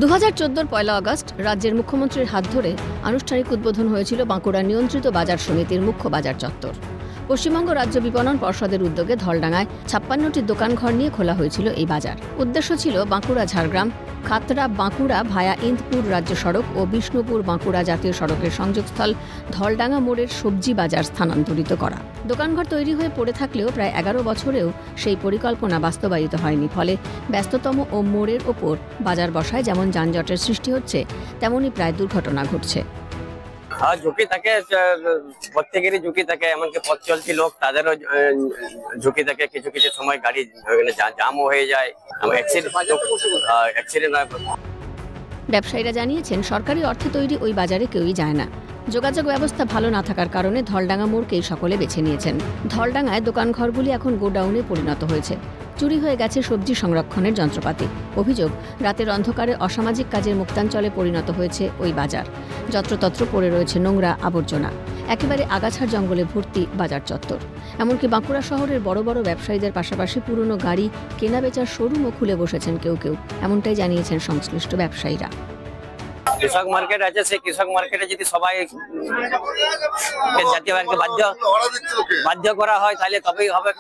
2014 পয়লা August রাজ্যের মুখ্যমন্ত্রীর হাত ধরে আনুষ্ঠানিক উদ্বোধন হয়েছিল বাঁকুড়া নিয়ন্ত্রিত বাজার সমিতির মুখ্য বাজার চত্বর। পশ্চিমবঙ্গ রাজ্য বিপণন পর্ষদের উদ্যোগে ধলডাঙ্গায় 56টি দোকানঘর নিয়ে খোলা হয়েছিল এই বাজার। উদ্দেশ্য ছিল বাঁকুড়া ঝাড়গ্রাম, খাতড়া বাঁকুড়া ভায়া ইন্দপুর রাজ্য সড়ক ও বিষ্ণুপুর বাঁকুড়া জাতীয় সড়কের সংযোগস্থল ধলডাঙ্গা মোড়ের সবজি বাজার স্থানান্তরিত করা। দোকানঘর তৈরি হয়ে পড়ে থাকলেও প্রায় 11 বছরেও সেই পরিকল্পনা বাস্তবায়িত হয়নি। ফলে ব্যস্ততম ও মোড়ের ওপর বাজার বসায় যেমন যানজটের সৃষ্টি হচ্ছে, তেমনই প্রায় দুর্ঘটনা ঘটছে। ঝুঁকি থাকে, প্রত্যেকেরই ঝুঁকি থাকে, এমনকি পথ চলতি লোক তাদেরও ঝুঁকি থাকে। কিছু কিছু সময় গাড়ি জামও হয়ে যায়, অ্যাক্সিডেন্ট হয়। ব্যবসায়ীরা জানিয়েছেন, সরকারি অর্থে তৈরি ওই বাজারে কেউই যায় না। যোগাযোগ ব্যবস্থা ভালো না থাকার কারণে ধলডাঙ্গা মোড়কেই সকলে বেছে নিয়েছেন। ধলডাঙ্গায় দোকানঘরগুলি এখন গোডাউনে পরিণত হয়েছে। চুরি হয়ে গেছে সবজি সংরক্ষণের যন্ত্রপাতি। অভিযোগ, রাতের অন্ধকারে অসামাজিক কাজের মুক্তাঞ্চলে পরিণত হয়েছে ওই বাজার। যত্রতত্র পড়ে রয়েছে নোংরা আবর্জনা। একেবারে আগাছার জঙ্গলে ভর্তি বাজার চত্বর। এমনকি বাঁকুড়া শহরের বড় বড় ব্যবসায়ীদের পাশাপাশি পুরনো গাড়ি কেনা বেচার শোরুমও খুলে বসেছেন কেউ কেউ, এমনটাই জানিয়েছেন সংশ্লিষ্ট ব্যবসায়ীরা। কৃষক মার্কেট আছে, সেই কৃষক মার্কেটে যদি সবাই জাতীয় ব্যাংকে বাধ্য করা হয় তাহলে তবেই হবে।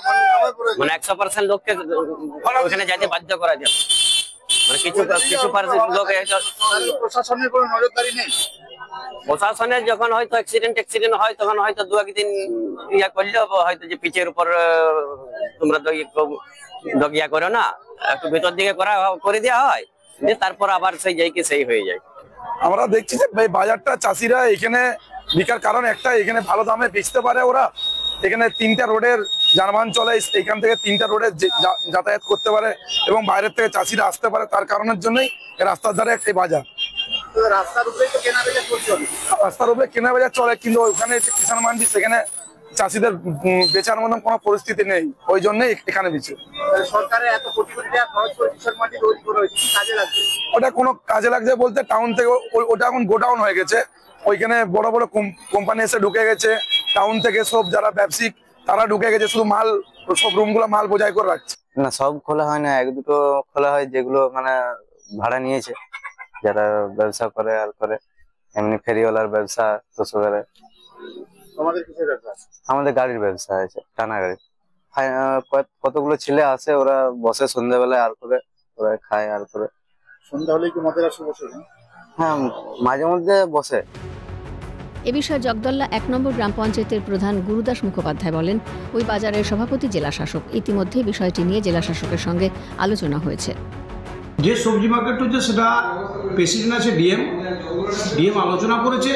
মানে 100% লোককে ওখানে যেতে বাধ্য করা যাবে। মানে কিছু লোক প্রশাসনের কোনো নজরদারি নেই। প্রশাসনের যখন হয়তো অ্যাক্সিডেন্ট হয় তখন হয়তো 2-1 দিন ইয়া করলে হয়তো যে পিচের উপর তোমরা ইয়া করো না, একটু ভেতর দিকে করে দেওয়া হয়, তারপর আবার সেই যাইকে সেই হয়ে যায়। আমরা দেখছি যে বাজারটা চাষিরা এখানে বিকার কারণ একটা, এখানে ভালো দামে বেচতে পারে ওরা। এখানে 3টা রোডের যানবাহন চলে, এখান থেকে 3টা রোডে যাতায়াত করতে পারে এবং বাইরের থেকে চাষিরা আসতে পারে। তার কারণের জন্যই রাস্তার ধারে একটা বাজার। রাস্তার উপরে কেনা বেচা চলে, কিন্তু ওখানে কিষাণ মান্ডি, সেখানে চাষিদের বেচার মতন কোনো পরিস্থিতি নেই, ওই জন্যই এখানে বেচে। সরকারের এত কোটি কোটি টাকা খরচ করে কিষাণ মান্ডি তৈরি করা হয়েছে, কাজে লাগছে? ওটা কোনো কাজে লাগছে বলতে, টাউন থেকে ওটা এখন গোডাউন হয়ে গেছে। ওইখানে বড় বড় কোম্পানি এসে ঢুকে গেছে, টাউন থেকে সব যারা ব্যবসায়িক তারা ঢুকে গেছে, শুধু মাল, সব রুমগুলো মাল বোঝাই করে রাখছে। না, সব খোলা হয় না, 1-2টো খোলা হয় যেগুলো মানে ভাড়া নিয়েছে, যারা ব্যবসা করে আর করে, এমনি ফেরিওয়ালার ব্যবসা তো করে। আমাদের গাড়ির ব্যবসা আছে, টানা গাড়ি। কতগুলো ছেলে আসে, ওরা বসে সন্ধ্যাবেলায় আর করে, ওরা খায় আর করে। সন্ধ্যা হলে কি মদের আসর বসে? হ্যাঁ, মাঝে মধ্যে বসে। এ বিষয়ে জগদল্লা 1 নম্বর গ্রাম পঞ্চায়েতের প্রধান গুরুদাস মুখোপাধ্যায় বলেন, ওই বাজারের সভাপতি জেলা শাসক। ইতিমধ্যে বিষয়টি নিয়ে জেলা শাসকের সঙ্গে আলোচনা হয়েছে। যে সবজি মার্কেট হচ্ছে সেটা প্রেসিডেন্ট আছে ডিএম আলোচনা করেছে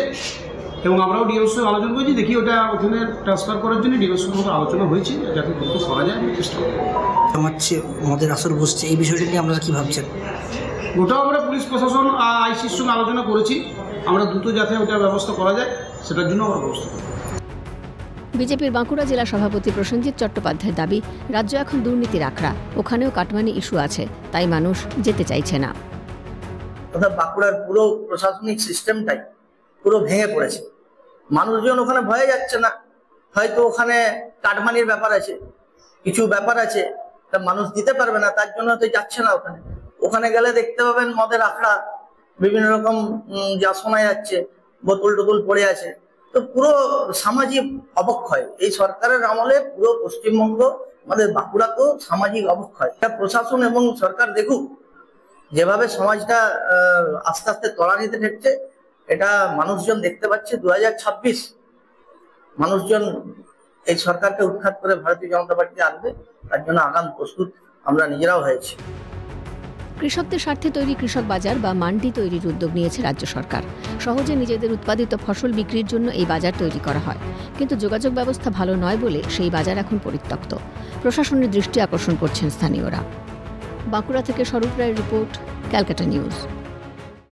এবং আমরাও ডিএমের সঙ্গে আলোচনা করেছি। দেখি ওটা ওখানে ট্রান্সফার করার জন্য ডিএমের সঙ্গে আলোচনা হয়েছে, যাতে দ্রুত করা যায় চেষ্টা করব। হচ্ছে মদের আসর বসছে, এই বিষয়টা নিয়ে আপনারা কি ভাবছেন? ওটাও আমরা পুলিশ প্রশাসন আইসির সঙ্গে আলোচনা করেছি, আমরা দ্রুত যাতে ওটা ব্যবস্থা করা যায় সেটার জন্য আমরা ব্যবস্থা করব। বিজেপির বাঁকুড়া জেলা সভাপতি প্রসেনজিৎ চট্টোপাধ্যায়ের দাবি, রাজ্য এখন দুর্নীতির আখড়া। ওখানেও কাটমানি ইস্যু আছে, তাই মানুষ যেতে চাইছে না। বাঁকুড়ার পুরো প্রশাসনিক সিস্টেমটাই পুরো ভেঙে পড়েছে। মানুষজন ওখানে ভয়ে যাচ্ছে না, হয়তো ওখানে কাটমানির ব্যাপার আছে, কিছু ব্যাপার আছে, তা মানুষ দিতে পারবে না, তার জন্য তো যাচ্ছে না ওখানে। ওখানে গেলে দেখতে পাবেন মদের আখড়া, বিভিন্ন রকম যা শোনা যাচ্ছে, বোতল টোতল পড়ে আছে। তো পুরো সামাজিক অবক্ষয় এই সরকারের আমলে পুরো পশ্চিমবঙ্গ, আমাদের বাঁকুড়াতেও সামাজিক অবক্ষয়। এটা প্রশাসন এবং সরকার দেখুক, যেভাবে সমাজটা আস্তে আস্তে তলানিতে ঠেকছে, এটা মানুষজন দেখতে পাচ্ছে। 2026 মানুষজন এই সরকারকে উৎখাত করে ভারতীয় জনতা পার্টি আনবে, তার জন্য আগাম প্রস্তুত আমরা নিজেরাও হয়েছি। কৃষকদের স্বার্থে তৈরি কৃষক বাজার বা মান্ডি তৈরির উদ্যোগ নিয়েছে রাজ্য সরকার। সহজে নিজেদের উৎপাদিত ফসল বিক্রির জন্য এই বাজার তৈরি করা হয়, কিন্তু যোগাযোগ ব্যবস্থা ভালো নয় বলে সেই বাজার এখন পরিত্যক্ত। প্রশাসনের দৃষ্টি আকর্ষণ করছেন স্থানীয়রা। বাঁকুড়া থেকে স্বরূপ রায়ের রিপোর্ট, ক্যালকাটা নিউজ।